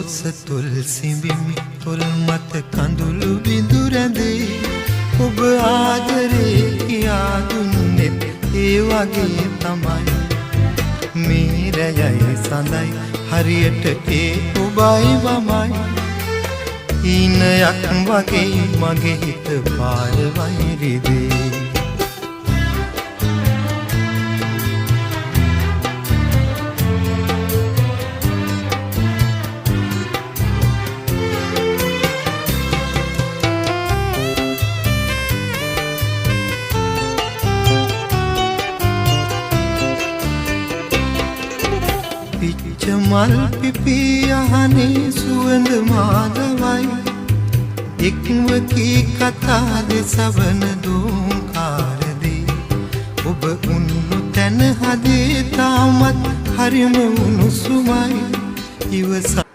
රෝස තුල් සිඹිමි තොල් මත කඳුළු බිඳු රැඳේ ඔබ ආදරේ කියා දුන්නෙත් ඒ වගේ තමයි මේ රැයයි සඳයි හරියට ඒ ඔබයි මමයි ඊනයක් වගේ මගේ හිත පාර වෛරිදේ මල් පිපි අහනේ සුවඳ මාදවයි එක්වකී කතා දෙසවන දෝංකාරදී ඔබ උන්නු තැන හදේ තාමත් හරිම උණුසුමයි ඉවසා